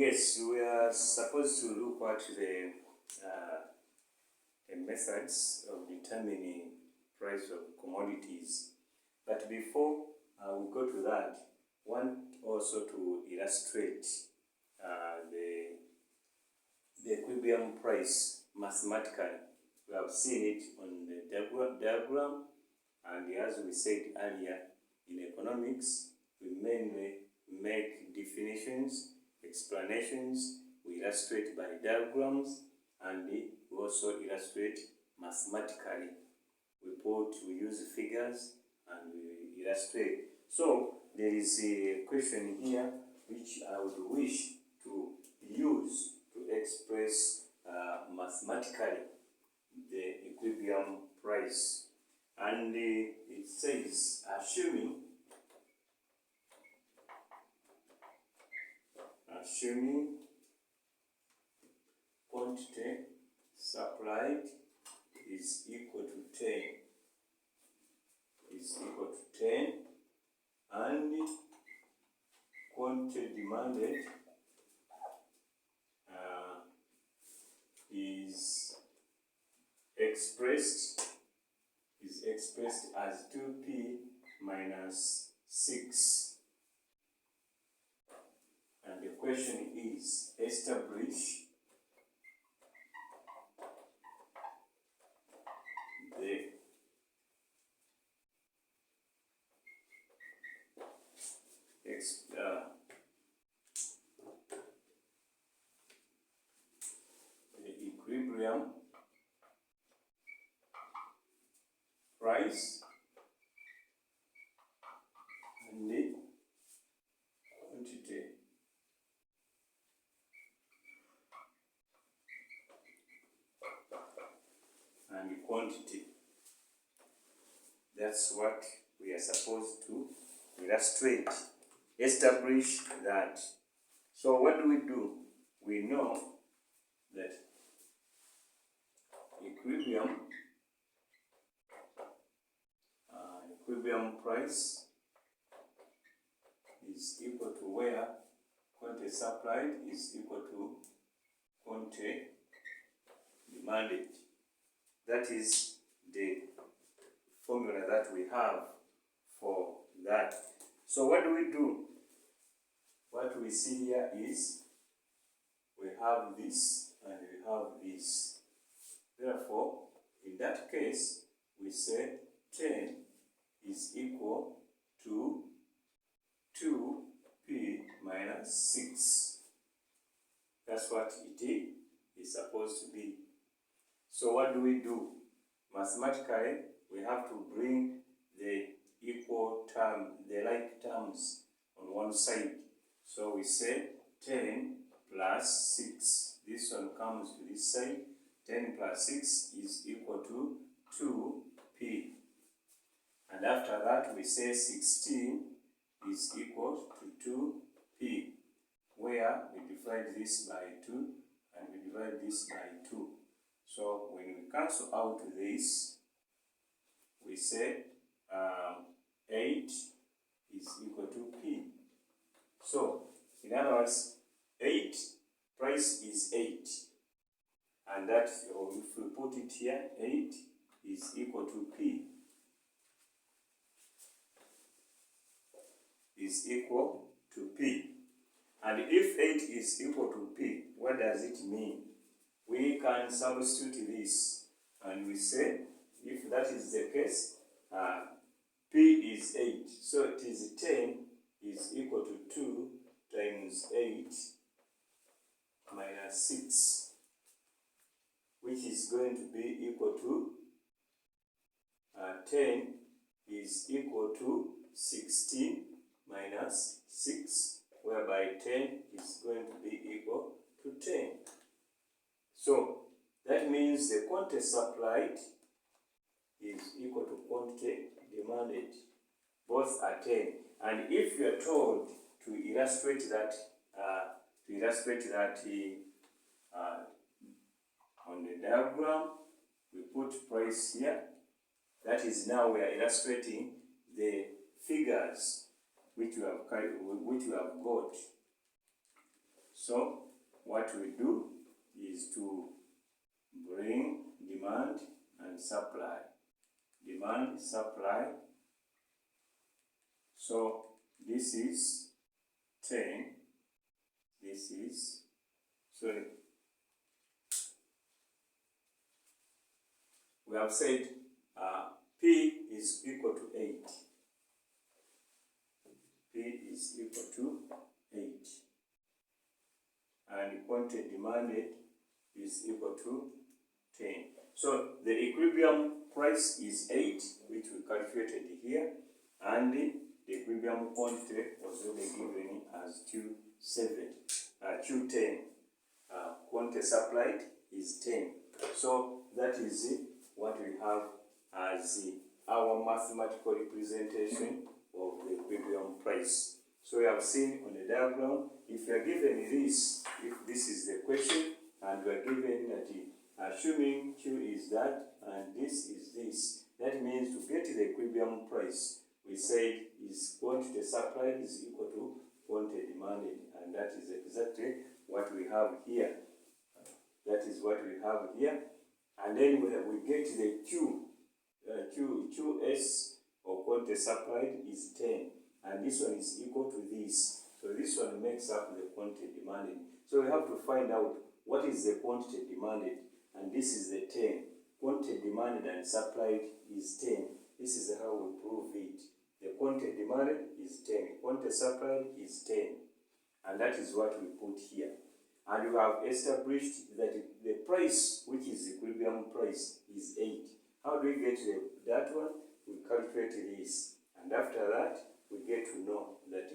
Yes, we are supposed to look at the methods of determining price of commodities. But before we go to that, I want also to illustrate the equilibrium price mathematically. We have seen it on the diagram, and as we said earlier, in economics, we mainly make definitions, explanations, we illustrate by diagrams, and we also illustrate mathematically. We use figures and we illustrate. So there is a question here which I would wish to use to express mathematically the equilibrium price. And it says, assuming quantity supplied is equal to 10 and quantity demanded is expressed as 2p minus 6. And the question is, establish the equilibrium price and the quantity That's what we are supposed to illustrate, establish that. So what do? We know that equilibrium price is equal to where quantity supplied is equal to quantity demanded. That is the formula that we have for that. So what do? What we see here is we have this and we have this. Therefore, in that case, we say 10 is equal to 2p minus 6. That's what it is supposed to be. So what do? Mathematically, we have to bring the like terms on one side. So we say 10 plus 6. This one comes to this side. 10 plus 6 is equal to 2p. And after that, we say 16 is equal to 2p, where we divide this by 2 and we divide this by 2. So when we cancel out this, we say 8 is equal to p. So, in other words, 8, price is 8. And that, or if we put it here, 8 is equal to p. Is equal to p. And if 8 is equal to p, what does it mean? We can substitute this and we say, if that is the case, p is 8. So it is 10 is equal to 2 times 8 minus 6, which is going to be equal to 10 is equal to 16 minus 6, whereby 10 is going to be equal to 10. So that means the quantity supplied is equal to quantity demanded. Both are 10. And if you are told to illustrate that, on the diagram, we put price here. That is, now we are illustrating the figures which you have got. So what we do is to bring demand and supply. Demand, supply. So this is 10. This is, sorry, we have said P is equal to 8. P is equal to 8. And quantity demanded is equal to 10. So the equilibrium price is 8, which we calculated here, and the equilibrium quantity was already given as Q7, Q10. Quantity supplied is 10. So that is what we have as our mathematical representation of the equilibrium price. So we have seen on the diagram, if you are given this, if this is the question, and we are given that assuming Q is that, and this is this, that means to get the equilibrium price, we said is quantity supplied is equal to quantity demanded, and that is exactly what we have here. That is what we have here. And then we get the QS, or quantity supplied, is 10. And this one is equal to this. So this one makes up the quantity demanded. So we have to find out what is the quantity demanded. And this is the 10. Quantity demanded and supplied is 10. This is how we prove it. The quantity demanded is 10. Quantity supplied is 10. And that is what we put here. And we have established that the price, which is equilibrium price, is 8. How do we get that one? We calculate this. And after that, we get to know that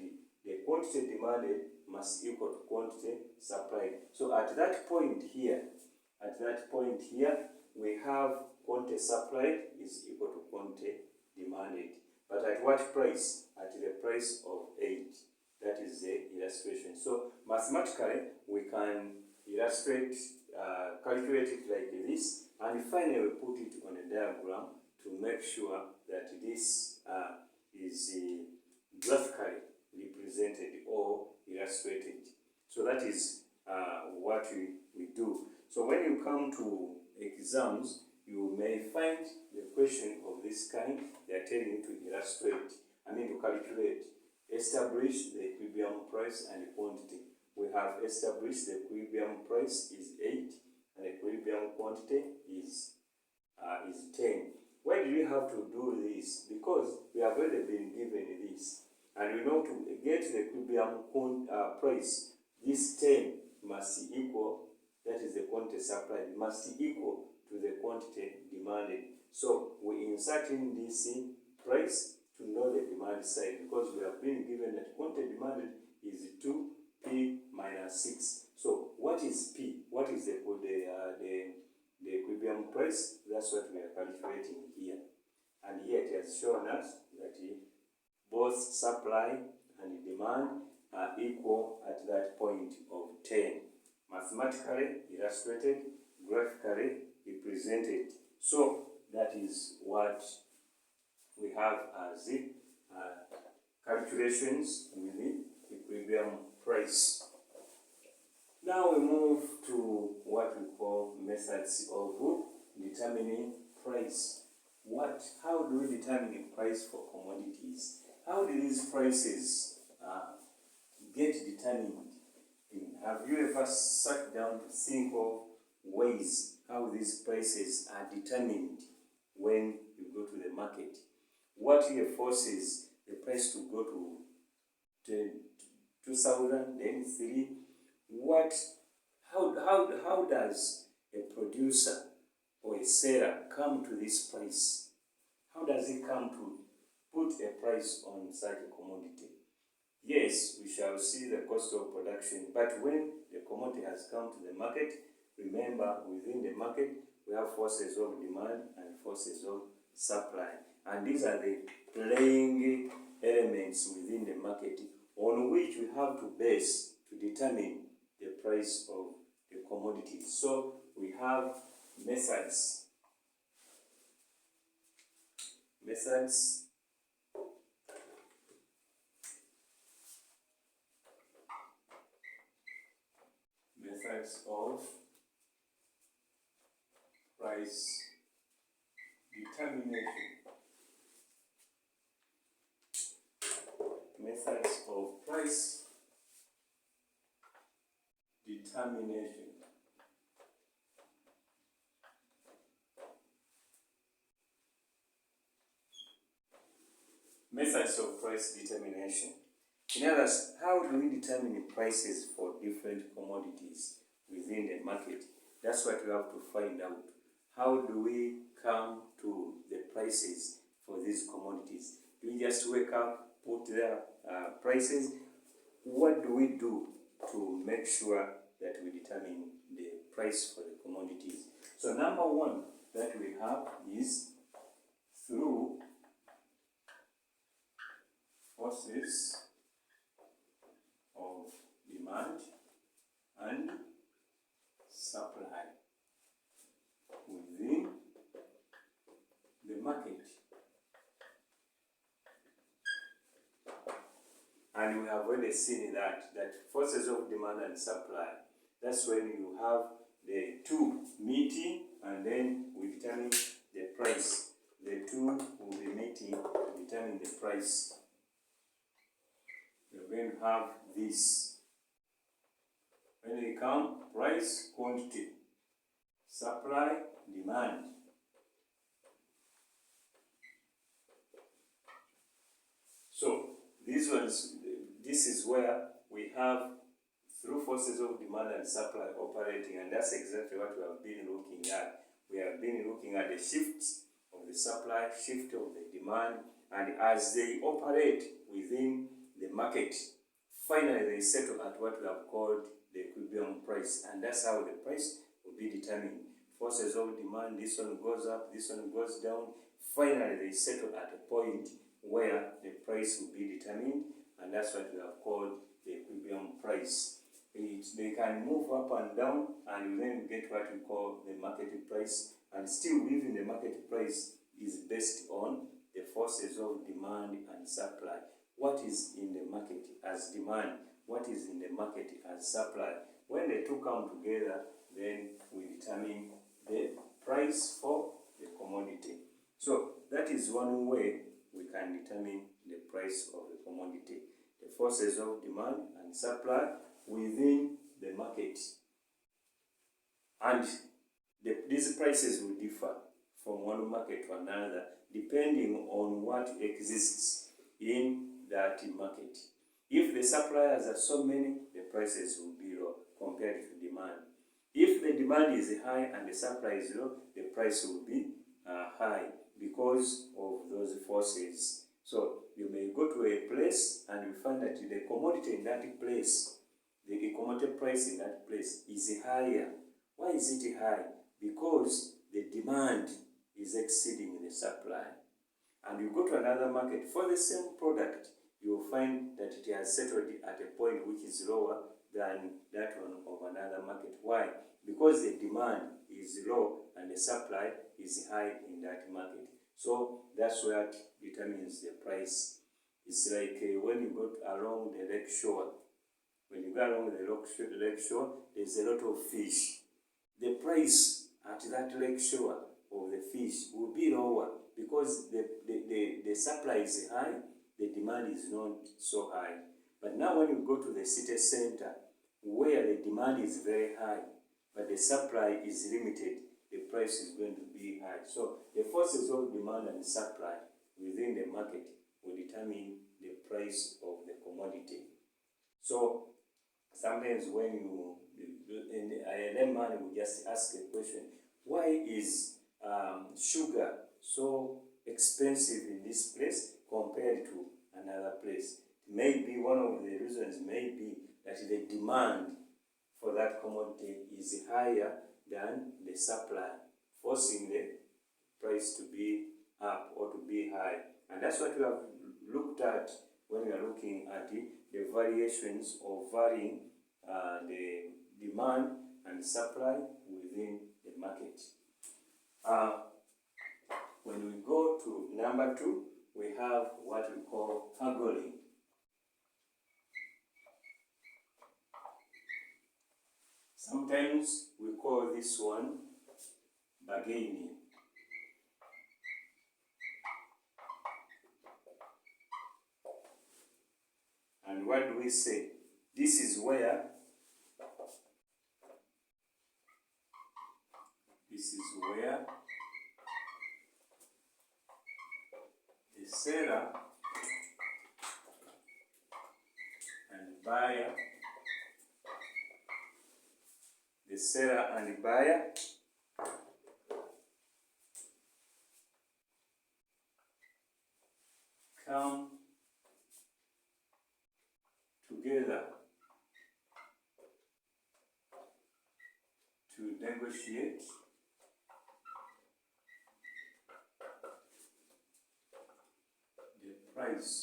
the quantity demanded must equal to quantity supplied. So at that point here, we have quantity supplied is equal to quantity demanded. But at what price? At the price of 8. That is the illustration. So mathematically, we can illustrate, calculate it like this, and finally we put it on a diagram to make sure that this is graphically represented or illustrated. So that is what we do. So when you come to exams, you may find the question of this kind. They are telling you to illustrate, to calculate. Establish the equilibrium price and quantity. We have established the equilibrium price is 8 and the equilibrium quantity is 10. Why do we have to do this? Because we have already been given this. And we know to get the equilibrium price, this 10 must equal, that is the quantity supplied, must equal to the quantity demanded. So we insert in this price to know the demand side, because we have been given that quantity demanded is 2P minus 6. So what is P? What is the equilibrium price? That's what we are calculating here. And here it has shown us that both supply and demand are equal at that point of 10. Mathematically illustrated, graphically represented. So that is what we have as calculations with the equilibrium price. Now we move to what we call methods of determining price. How do we determine price for commodities? How do these prices get determined? Have you ever sat down to think of ways how these prices are determined when you go to the market? What here forces the price to go to 2,000, then 3? How does a producer or a seller come to this price? How does he come to put a price on such a commodity? Yes, we shall see the cost of production, but when the commodity has come to the market, remember within the market we have forces of demand and forces of supply. And these are the playing elements within the market on which we have to base to determine the price of the commodity. So we have methods. methods of price determination. Methods of price determination. Methods of price determination. In other words, how do we determine prices for different commodities within the market? That's what we have to find out. How do we come to the prices for these commodities? Do we just wake up, put their prices? What do we do to make sure that we determine the price for the commodities? So number one that we have is through forces of demand and supply within the market. And we have already seen that forces of demand and supply, that's when you have the two meeting and then we determine the price. The two will be meeting to determine the price. You're going to have this. When they come, price, quantity, supply, demand. So these ones, this is where we have through forces of demand and supply operating, and that's exactly what we have been looking at. We have been looking at the shifts of the supply, shift of the demand, and as they operate within the market, finally they settle at what we have called the equilibrium price, and that's how the price will be determined. Forces of demand, this one goes up, this one goes down. Finally they settle at a point where the price will be determined, and that's what we have called the equilibrium price. They can move up and down, and you then get what we call the market price, and still within the market price is based on the forces of demand and supply. What is in the market as demand? What is in the market as supply? When the two come together, then we determine the price for the commodity. So that is one way we can determine the price of the commodity. The forces of demand and supply within the market. And these prices will differ from one market to another depending on what exists in that market. If the suppliers are so many, the prices will be low compared to demand. If the demand is high and the supply is low, the price will be high because of those forces. So you may go to a place and you find that the commodity in that place, the commodity price in that place is higher. Why is it high? Because the demand is exceeding the supply. And you go to another market for the same product, you will find that it has settled at a point which is lower than that one of another market. Why? Because the demand is low and the supply is high in that market. So that's what determines the price. It's like when you go along the lake shore. When you go along the lake shore, there's a lot of fish. The price at that lake shore of the fish will be lower because the supply is high, the demand is not so high. But now when you go to the city center, where the demand is very high, but the supply is limited, the price is going to be high. So the forces of demand and supply within the market will determine the price of the commodity. So sometimes when a layman will just ask a question, why is sugar so expensive in this place compared to another place? Maybe one of the reasons may be that the demand for that commodity is higher than the supply, forcing the price to be up or to be high. And that's what we have looked at when we are looking at the variations of varying the demand and supply within the market. When we go to number 2, we have what we call haggling. Sometimes we call this one bargaining. And what do we say? This is where the seller and buyer, come together to negotiate the price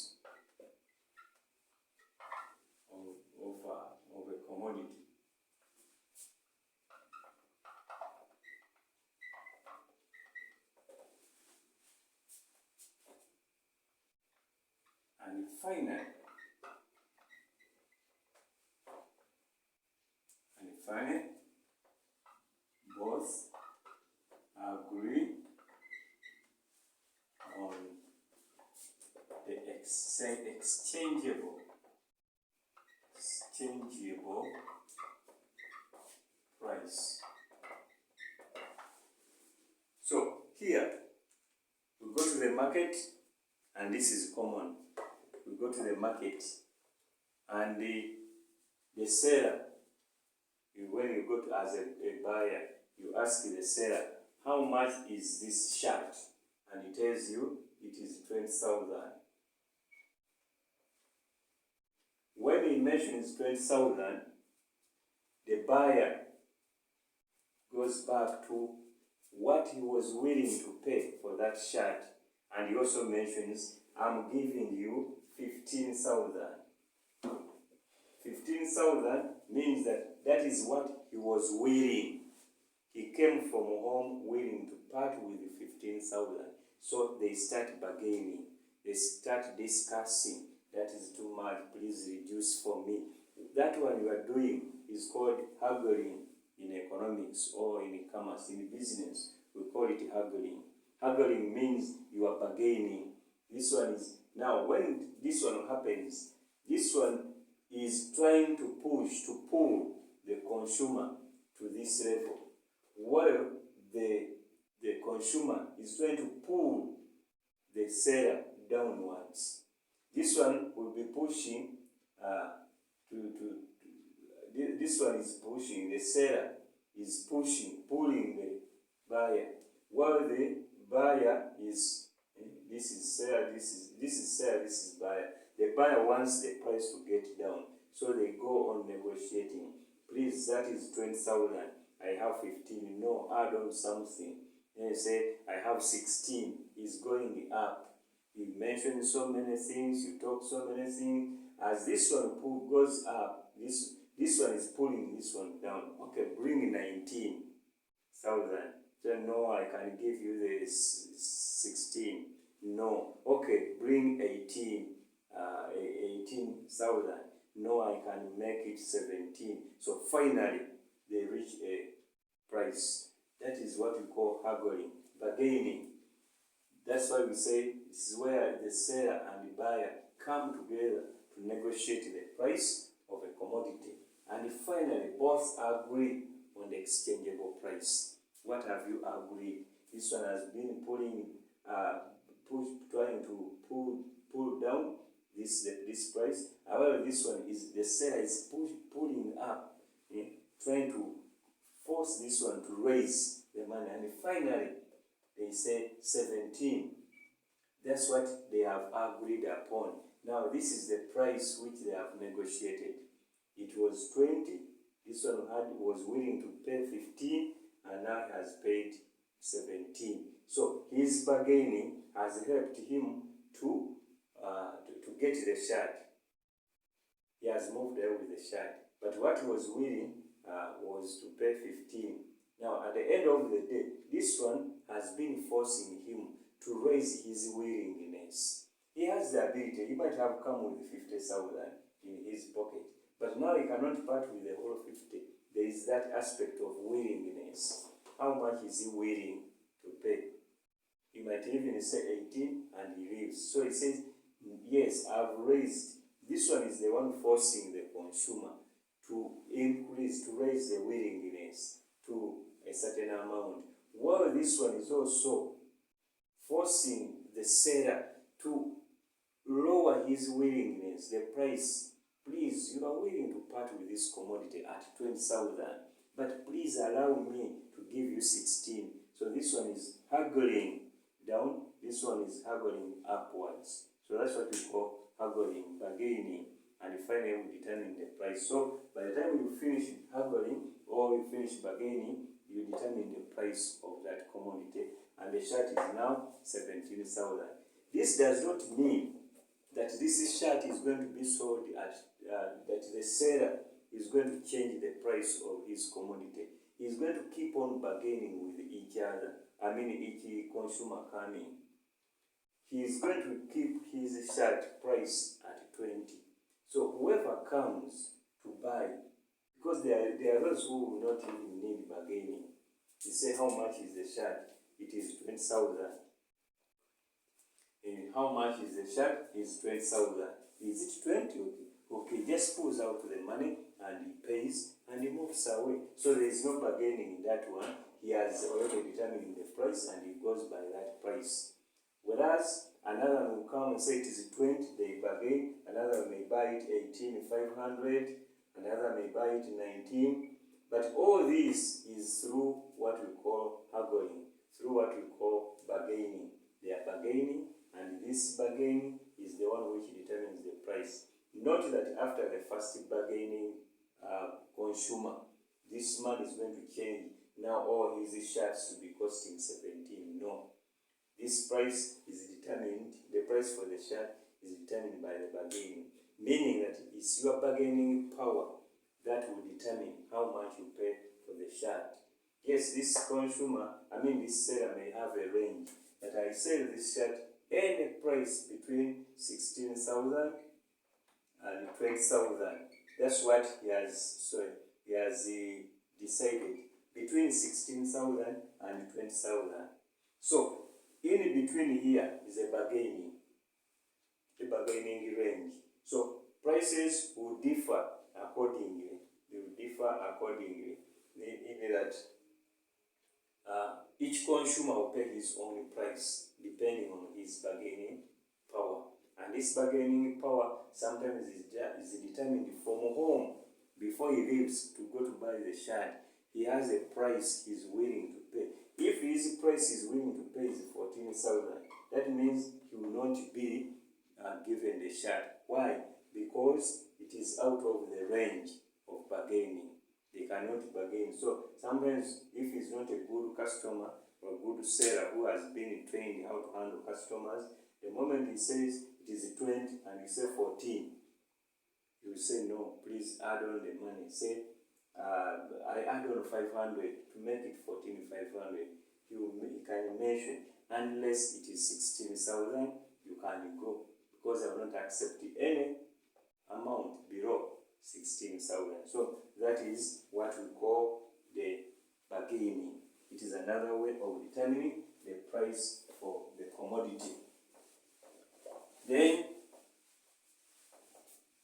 of a commodity. And finally, both agree on the exchangeable price. So here we go to the market, and this is common. We go to the market, and the seller, when you go to as a buyer, you ask the seller, how much is this shirt? And he tells you it is 20,000. When he mentions 20,000, the buyer goes back to what he was willing to pay for that shirt, and he also mentions, I'm giving you 15,000. 15,000 means that is what he was willing. He came from home willing to part with 15,000. So they start bargaining. They start discussing. That is too much. Please reduce for me. That one you are doing is called haggling in economics or in commerce, in business. We call it haggling. Haggling means you are bargaining. This one is, now when this one happens, this one is trying to pull the consumer to this level, while the consumer is trying to pull the seller downwards. This one will be pushing this one is pushing, the seller is pulling the buyer, while the buyer is, this is seller, this is seller, this is buyer. The buyer wants the price to get down, so they go on negotiating. Please, that is 20,000. I have 15. No, add on something. Then you say, I have 16. It's going up. You mention so many things. You talk so many things. As this one goes up, this one is pulling this one down. Okay, bring 19,000. So no, I can give you the 16. No. Okay, bring 18,000. No, I can make it 17. So finally, they reach a price. That is what we call haggling, bargaining. That's why we say this is where the seller and the buyer come together to negotiate the price of a commodity. And finally, both agree on the exchangeable price. What have you agreed? This one has been trying to pull down this price. However, this one is the seller is pulling up, trying to force this one to raise the money. And finally, they say 17. That's what they have agreed upon. Now, this is the price which they have negotiated. It was 20. This one was willing to pay 15, and now has paid 17. So his bargaining has helped him to get the shirt. He has moved there with the shirt. But what he was willing was to pay 15. Now, at the end of the day, this one has been forcing him to raise his willingness. He has the ability. He might have come with 50,000 in his pocket, but now he cannot part with the whole 50 there is that aspect of willingness. How much is he willing to pay? He might even say 18 and he leaves. So he says, yes, I've raised. This one is the one forcing the consumer to increase, to raise the willingness to a certain amount. While this one is also forcing the seller to lower his willingness, the price. Please, you are willing to part with this commodity at 20,000, but please allow me to give you 16. So this one is haggling down, this one is haggling upwards. So that's what we call haggling, bargaining, and finally we determine the price. So by the time you finish haggling or you finish bargaining, you determine the price of that commodity, and the shirt is now 17,000. This does not mean that this shirt is going to be sold at, that the seller is going to change the price of his commodity. He's going to keep on bargaining with each other. Each consumer coming. He is going to keep his shirt price at 20. So whoever comes to buy, because there are those who will not even need bargaining. You say, how much is the shirt? It is 20,000. And how much is the shirt? It's 20,000. Is it 20? Okay, just pulls out the money and he pays and he moves away. So there is no bargaining in that one. He has already determined the price and he goes by that price. Whereas another will come and say it is 20, they bargain. Another may buy it 18,500. Another may buy it 19. But all this is through what we call haggling, through what we call bargaining. They are bargaining, and this bargaining is the one which determines the price. Note that after the first bargaining consumer, this man is going to change. Now all his shirts to be costing 17. No. This price is determined, the price for the shirt is determined by the bargaining. Meaning that it's your bargaining power that will determine how much you pay for the shirt. Yes, this consumer, this seller may have a range, but I sell this shirt any price between 16,000 and 20,000. That's what he has decided, between 16,000 and 20,000. So, in between here is a bargaining range. So, prices will differ accordingly. They will differ accordingly. Meaning that each consumer will pay his own price depending on his bargaining power. And this bargaining power sometimes is determined from home. Before he leaves to go to buy the shirt, he has a price he's willing to pay. If his price is willing to pay is 14,000, that means he will not be given the shirt. Why? Because it is out of the range of bargaining. They cannot bargain. So sometimes if he's not a good customer or a good seller who has been trained how to handle customers, the moment he says it is 20 and you say 14, you will say, no, please add on the money. Say, I add on 500 to make it 14,500. He can mention, unless it is 16,000, you can go, because I will not accept any amount below 16,000. So that is what we call the bargaining. It is another way of determining the price for the commodity. Then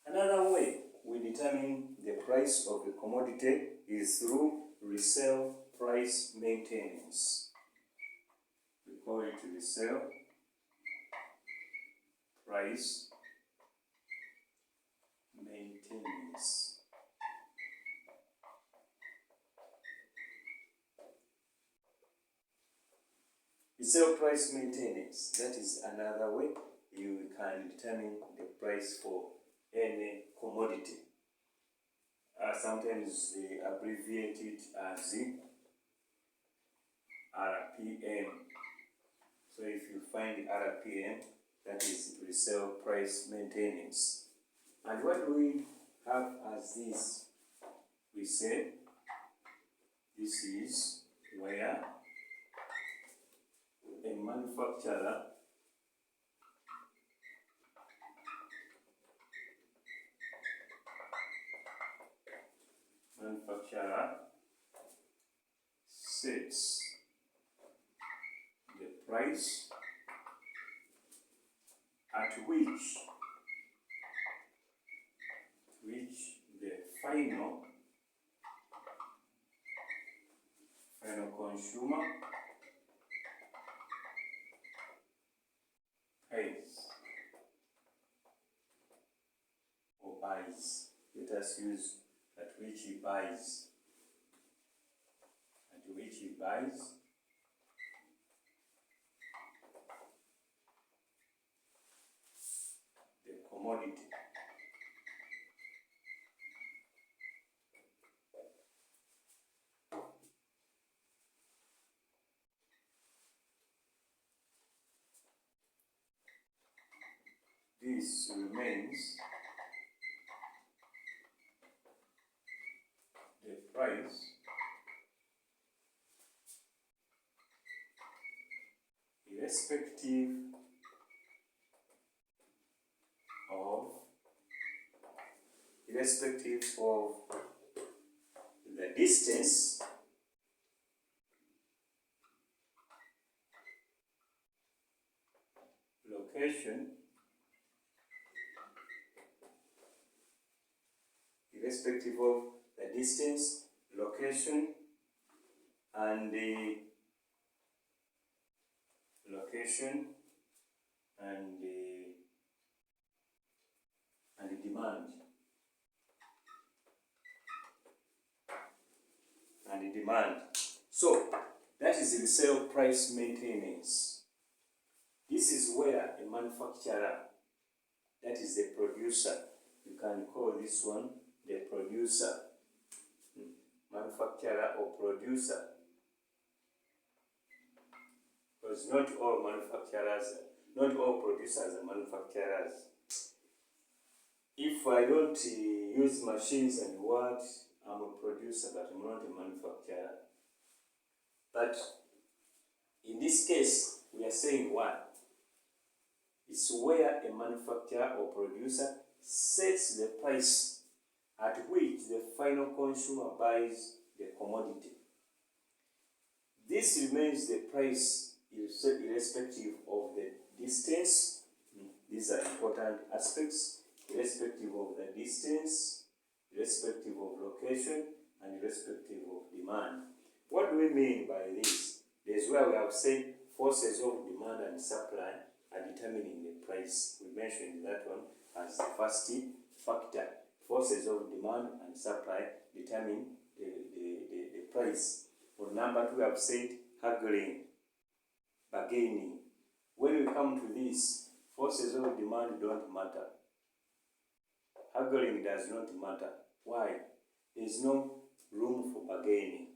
another way we determine the price of the commodity is through resale price maintenance. We call it resale price maintenance. Resale price maintenance, that is another way you can determine the price for any commodity. Sometimes they abbreviate it as RPM. So if you find RPM, that is resale price maintenance. And what do we have as this? We say this is where a manufacturer manufacturer sets the price at which the final consumer pays or buys. Let us use at which he buys. At which he buys the commodity. This remains the price irrespective of the distance location, irrespective of the distance, location, and the demand. So that is the resale price maintenance. This is where a manufacturer, that is the producer, you can call this one the producer, manufacturer or producer, because not all producers are manufacturers. If I don't use machines and what, I'm a producer, but I'm not a manufacturer. But in this case, we are saying what? It's where a manufacturer or producer sets the price at which the final consumer buys the commodity. This remains the price irrespective of the distance. These are important aspects. Irrespective of the distance, irrespective of location, and irrespective of demand. What do we mean by this? This is where we have said forces of demand and supply are determining the price. We mentioned that one as the first factor. Forces of demand and supply determine the price. For number two, we have said haggling, bargaining. When we come to this, forces of demand don't matter. Haggling does not matter. Why? There is no room for bargaining.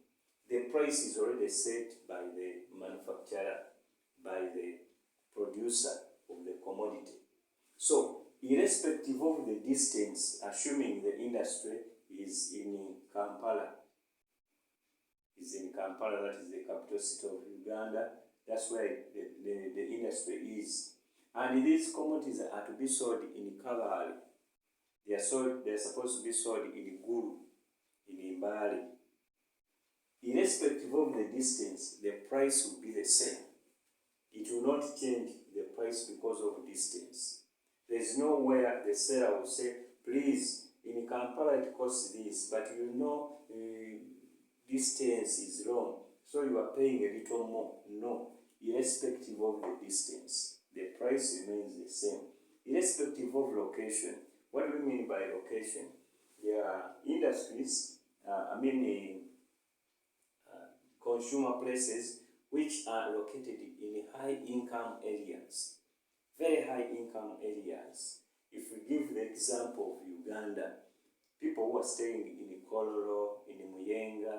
The price is already set by the manufacturer, by the producer of the commodity. So, irrespective of the distance, assuming the industry is in Kampala, that is the capital city of Uganda, that's where the industry is. And these commodities are to be sold in Kalahari. They're supposed to be sold in Gulu, in Mbali. Irrespective of the distance, the price will be the same. It will not change the price because of distance. There is nowhere the seller will say, please, in Kampala it costs this, but distance is wrong, so you are paying a little more. No, irrespective of the distance, the price remains the same. Irrespective of location. What do we mean by location? There are industries, consumer places which are located in high-income areas, very high-income areas. If we give the example of Uganda, people who are staying in Kololo, in Muyenga,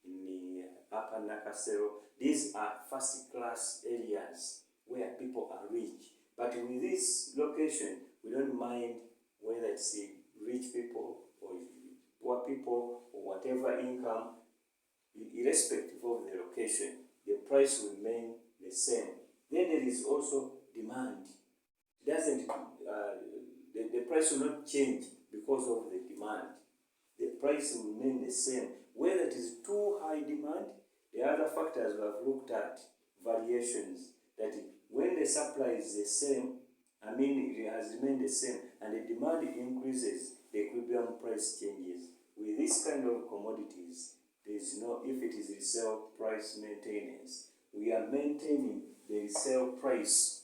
in the Upper Nakasero, these are first-class areas where people are rich. But with this location, we don't mind whether it's rich people or poor people or whatever income, irrespective of the location, the price will remain the same. Then there is also demand. The price will not change because of the demand. The price will remain the same. Whether it is too high demand, the other factors we have looked at, variations, that when the supply is the same, it has remained the same, and the demand increases, the equilibrium price changes. With this kind of commodities, there is no, if it is resale price maintenance, we are maintaining the resale price.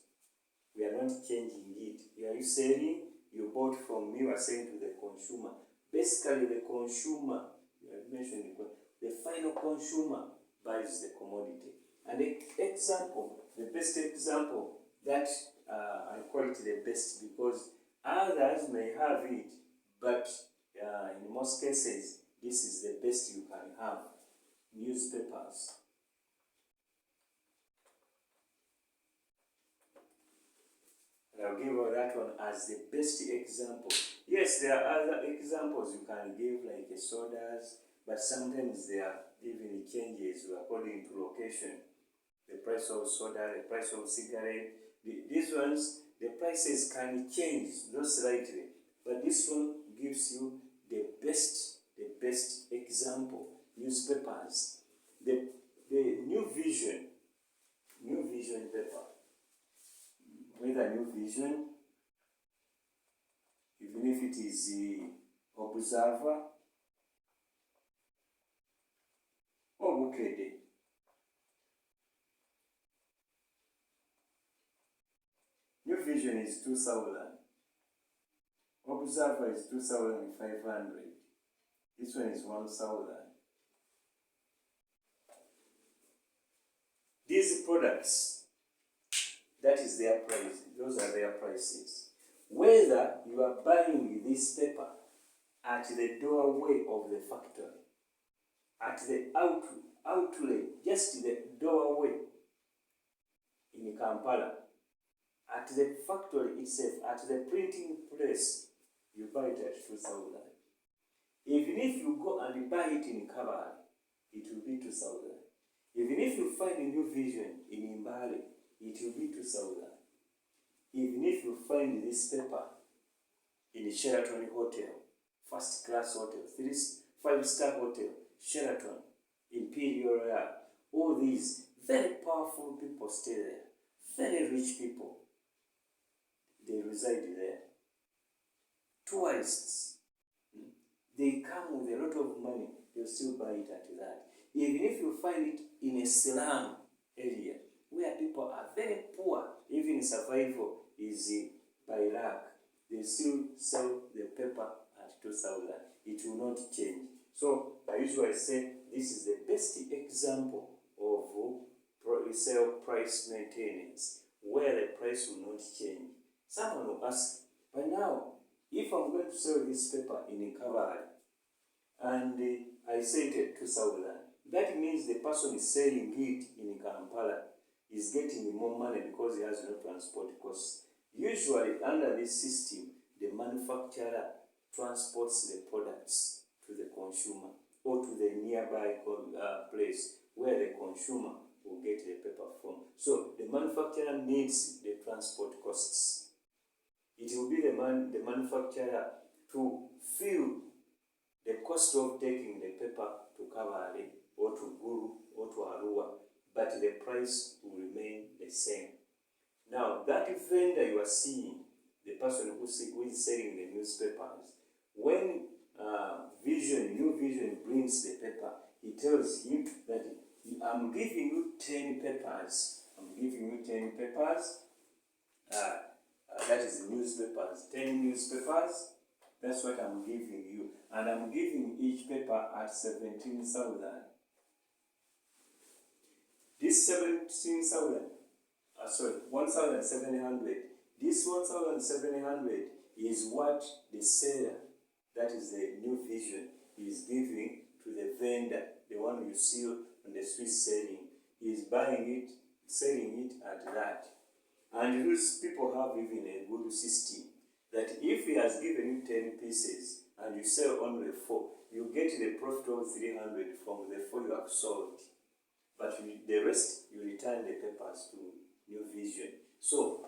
We are not changing it. Are you selling? You bought from me, you are selling to the consumer. Basically, the consumer, you have mentioned the final consumer buys the commodity. And the example, the best example that I call it the best because others may have it, but in most cases, this is the best you can have. Newspapers. And I'll give that one as the best example. Yes, there are other examples you can give, like sodas, but sometimes they are even changes according to location. The price of soda, the price of cigarette, these ones, the prices can change, not slightly. But this one gives you the best example. Newspapers. The New Vision paper. Whether New Vision, even if it is the Observer or Bukede. New Vision is 2,000. Observer is 2,500. This one is 1,000. These products, that is their price. Those are their prices. Whether you are buying this paper at the doorway of the factory, at the outlet, just the doorway in Kampala, at the factory itself, at the printing press, you buy it at 2,000. Even if you go and buy it in Kabale, it will be 2,000. Even if you find a New Vision in Mbale, it will be 2,000. Even if you find this paper in Sheraton Hotel, first class hotel, 5-star hotel, Sheraton, Imperial Royal, all these very powerful people stay there, very rich people, they reside there. Tourists, they come with a lot of money, they'll still buy it at that. Even if you find it in a slum area where people are very poor, even survival is by luck, they still sell the paper at 2,000. It will not change. So I usually say this is the best example of resale price maintenance, where the price will not change. Someone will ask, but now, if I'm going to sell this paper in a Kabale and I say it at 2,000, that means the person is selling it in Kampala is getting more money because he has no transport costs. Usually, under this system, the manufacturer transports the products to the consumer or to the nearby place where the consumer will get the paper from. So, the manufacturer needs the transport costs. It will be the manufacturer to fill the cost of taking the paper to Kabale or to Guru or to Arua, but the price will remain the same. Now, that vendor you are seeing, the person who is selling the newspapers, when New Vision brings the paper, he tells him that I'm giving you 10 papers. I'm giving you 10 papers. That is newspapers. 10 newspapers. That's what I'm giving you. And I'm giving each paper at 17,000. This 1,700. This 1,700 is what the seller, that is the New Vision, is giving to the vendor, the one you see on the street selling. He is buying it, selling it at that. And these people have even a good system that if he has given you 10 pieces and you sell only 4, you get the profit of 300 from the 4 you have sold. But the rest, you return the papers to New Vision. So,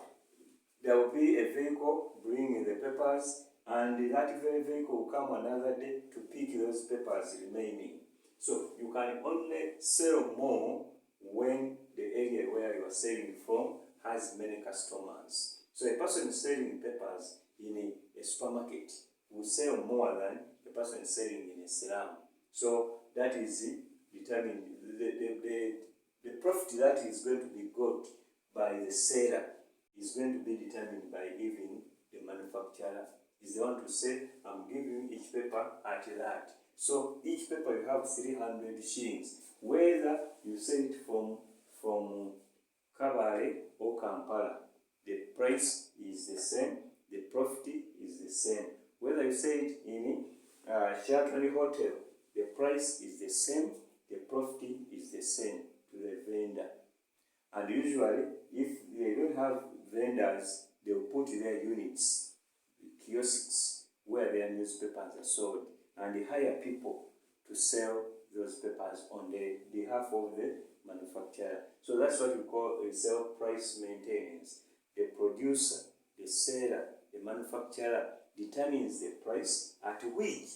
there will be a vehicle bringing the papers and that very vehicle will come another day to pick those papers remaining. So you can only sell more when the area where you are selling from has many customers. So a person selling papers in a supermarket will sell more than a person selling in a slum. So that is determined. The profit that is going to be got by the seller is going to be determined by giving the manufacturer. Is the one to say, I'm giving each paper at that. So each paper you have 300 shillings. Whether you sell it from Kabale or Kampala, the price is the same, the profit is the same. Whether you sell it in Sheraton Hotel, the price is the same, the profit is the same to the vendor. And usually, if they don't have vendors, they will put their units, kiosks, where their newspapers are sold, and they hire people to sell those papers on the behalf of the manufacturer. So that's what we call resale price maintenance. The producer, the seller, the manufacturer determines the price at which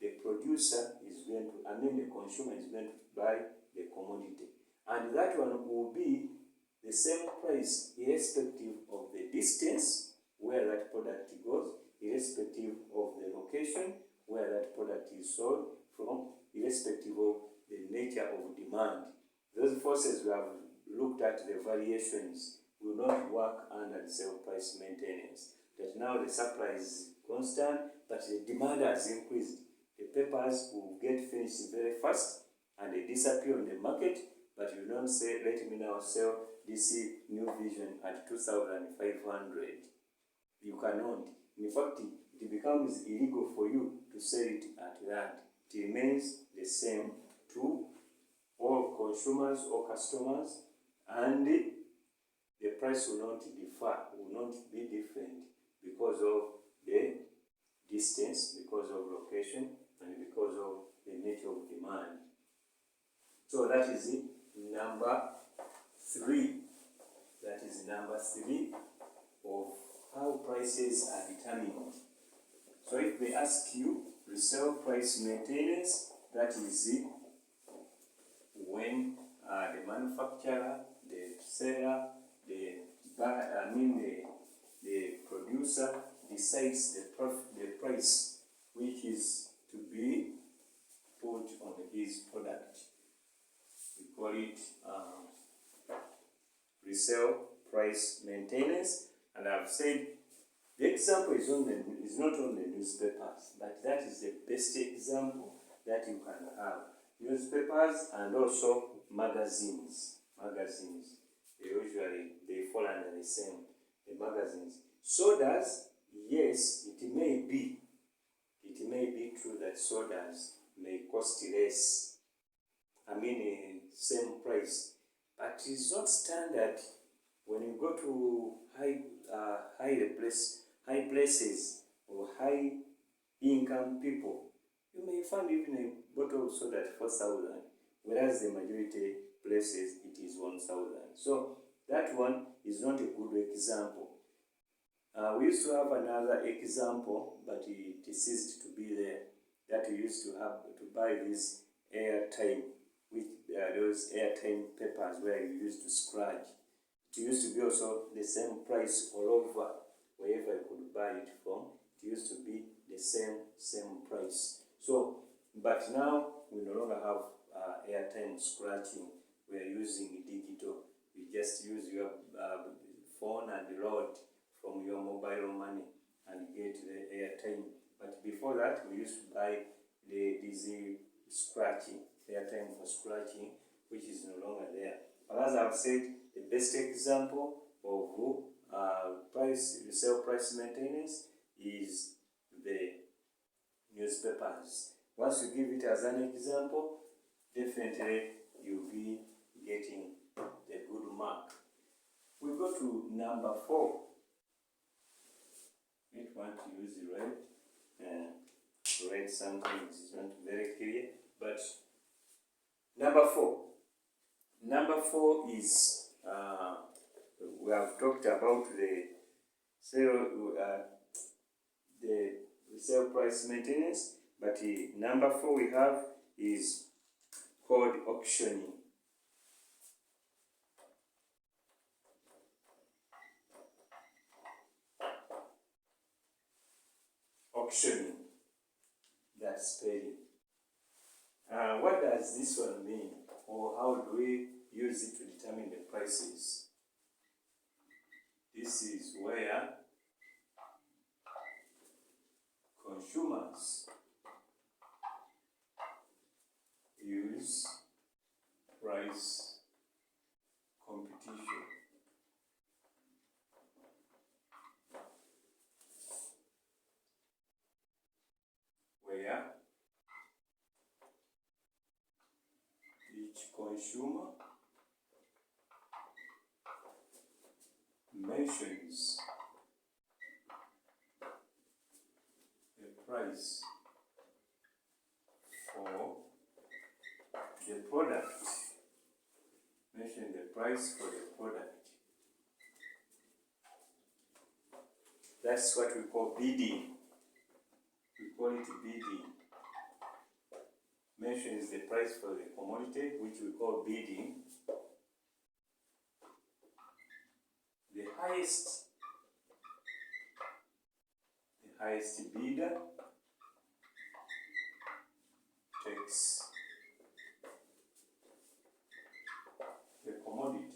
the producer is going to, the consumer is going to buy the commodity. And that one will be the same price irrespective of the distance where that product goes, irrespective of the location where that product is sold from, irrespective of the nature of demand. Those forces we have looked at, the variations will not work under the sale price maintenance. That now the supply is constant, but the demand has increased. The papers will get finished very fast and they disappear on the market, but you don't say, let me now sell this new vision at 2,500. You cannot. In fact, it becomes illegal for you to sell it at that. It remains the same to all consumers or customers, and the price will not differ, will not be different because of the distance, because of location, and because of the nature of demand. So that is number 3. That is number 3 of how prices are determined. So if they ask you resale price maintenance, that is when the manufacturer, the seller, the producer decides the price which is to be put on his product. We call it resale price maintenance. And I've said the example is not on the newspapers, but that is the best example that you can have. Newspapers and also magazines. They fall under the same. The magazines. Sodas, yes, it may be true that sodas may cost less. Same price, but it's not standard. When you go to high places or high income people, you may find even a bottle of soda at 4,000, whereas the majority places it is 1,000. So that one is not a good example. We used to have another example, but it ceased to be there. That we used to have to buy this airtime, with those airtime papers where you used to scratch. It used to be also the same price all over, wherever you could buy it from. It used to be the same price. So, but now we no longer have airtime scratching. We are using digital. You just use your phone and load from your mobile money and get the airtime. But before that, we used to buy this scratching, airtime for scratching, which is no longer there. But as I've said, the best example of resale price maintenance is the newspapers. Once you give it as an example, definitely you'll be getting the good mark. We go to number 4. I want to use the red. Red something is not very clear, but number 4. Number 4 is we have talked about the the resale price maintenance. But number 4 we have is called auctioning. Auctioning, that's spelling. What does this one mean, or how do we use it to determine the prices? This is where consumers use price competition where each consumer mentions the price for the product. Mention the price for the product. That's what we call bidding. We call it bidding. Mentions the price for the commodity, which we call bidding. The highest bidder takes the commodity.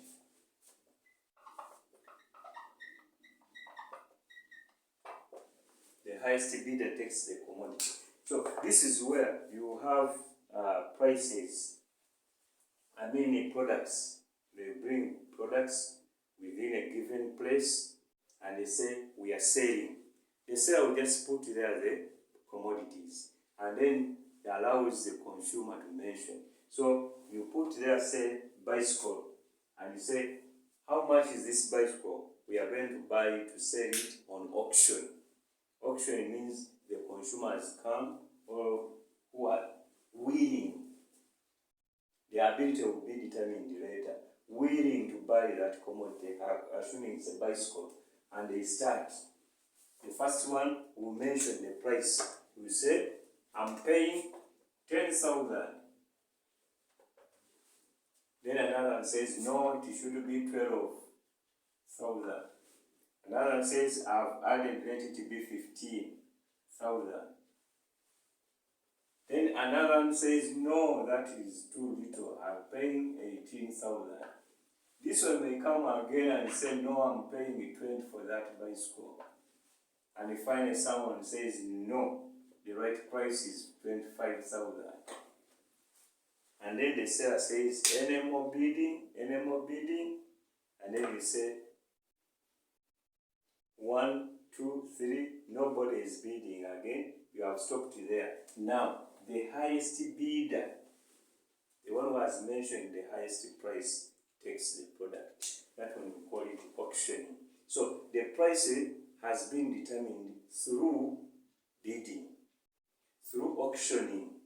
The highest bidder takes the commodity. So this is where you have prices. Products. They bring products within a given place and they say we are selling. The seller will just put there the commodities and then it allows the consumer to mention. So you put there, say, bicycle, and you say, how much is this bicycle? We are going to buy it to sell it on auction. Auction means the consumers come or who are willing. The ability will be determined later. Willing to buy that commodity, assuming it's a bicycle, and they start. The first one will mention the price. Will say, I'm paying 10,000. Then another one says, no, it should be 12,000. Another one says, I've added, let it be 15,000. Then another one says, no, that is too little. I'm paying 18,000. This one may come again and say, no, I'm paying 20 for that bicycle. And finally someone says, no, the right price is 25,000. And then the seller says, any more bidding, and then you say, 1, 2, 3, nobody is bidding again. You have stopped there. Now, the highest bidder, the one who has mentioned the highest price, takes the product. That one we call it auctioning. So the price has been determined through bidding, through auctioning.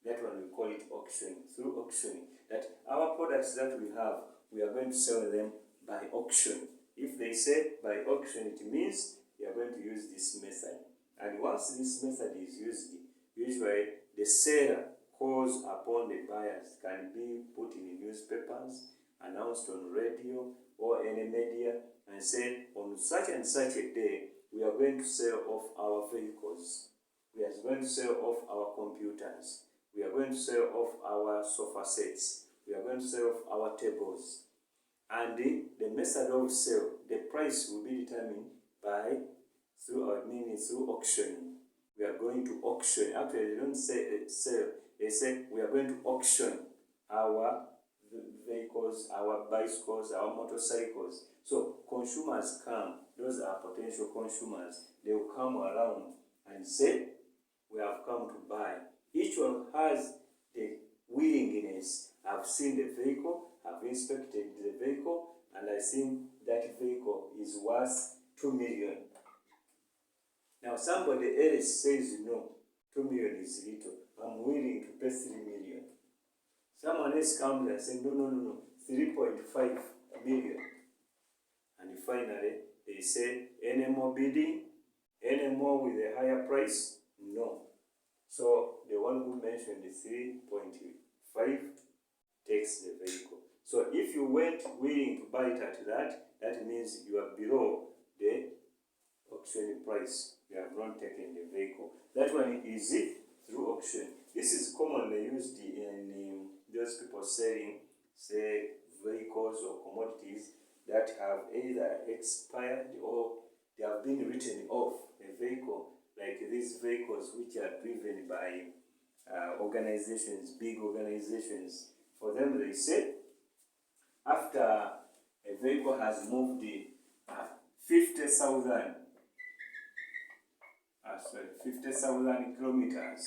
That one we call it auctioning, through auctioning. That our products that we have, we are going to sell them by auction. If they say by auction, it means we are going to use this method. And once this method is used, usually the seller calls upon the buyers, can be put in newspapers, announced on radio or any media, and say, on such and such a day, we are going to sell off our vehicles. We are going to sell off our computers. We are going to sell off our sofa sets. We are going to sell off our tables. And the method of sale, the price will be determined by through auctioning. We are going to auction. Actually, they don't say sell. They say we are going to auction our vehicles, our bicycles, our motorcycles. So consumers come. Those are potential consumers. They will come around and say, we have come to buy. Each one has the willingness. I've seen the vehicle, I've inspected the vehicle, and I think that vehicle is worth 2 million. Now somebody else says, no, 2 million is little. I'm willing to pay 3 million. Someone else comes and says, no, 3.5 million. And finally, they say, any more bidding? Any more with a higher price? No. So the one who mentioned the 3.5 takes the vehicle. So if you weren't willing to buy it at that, that means you are below the auction price. You have not taken the vehicle. That one is it through auction. This is commonly used in those people selling, say, vehicles or commodities that have either expired or they have been written off a vehicle, like these vehicles which are driven by organizations, big organizations. For them, they say, after a vehicle has moved 50,000 50,000 kilometers,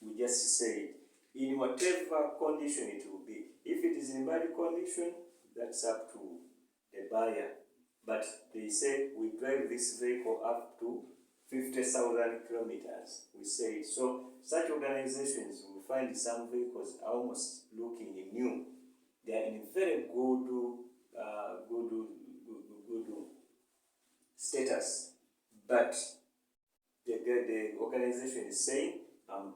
we just say in whatever condition it will be. If it is in bad condition, that's up to the buyer. But they say we drive this vehicle up to 50,000 kilometers. We say it. So such organizations will find some vehicles are almost looking new. They are in very good status, but the organization is saying,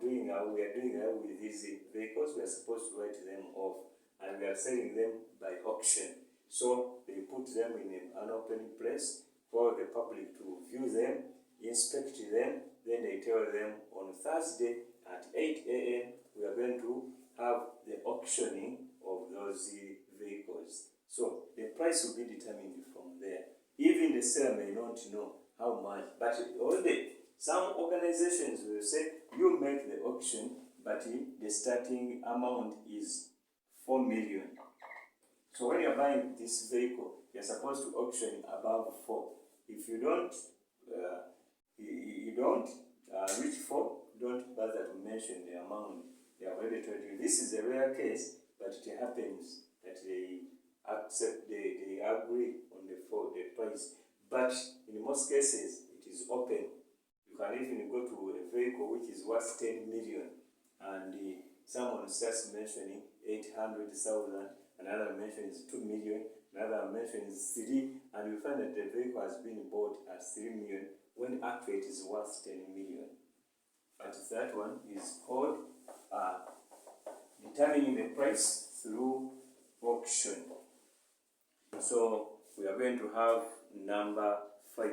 we are doing with these vehicles. We are supposed to write them off, and we are selling them by auction. So they put them in an open place for the public to view them, inspect them. Then they tell them on Thursday at 8 a.m. we are going to have the auctioning of those vehicles. So the price will be determined from there. Even the seller may not know how much, but already some organizations will say you make the auction, but the starting amount is 4 million. So when you're buying this vehicle, you're supposed to auction above 4. If you don't, reach 4, don't bother to mention the amount. They have already told you. This is a rare case, but it happens that they accept, they agree on the price. But in most cases, it is open. You can even go to a vehicle which is worth 10 million, and someone starts mentioning 800,000, another mentions 2 million, another mentions 3, and you find that the vehicle has been bought at 3 million when actually it is worth 10 million. But that one is called determining the price through auction. So we are going to have number 5.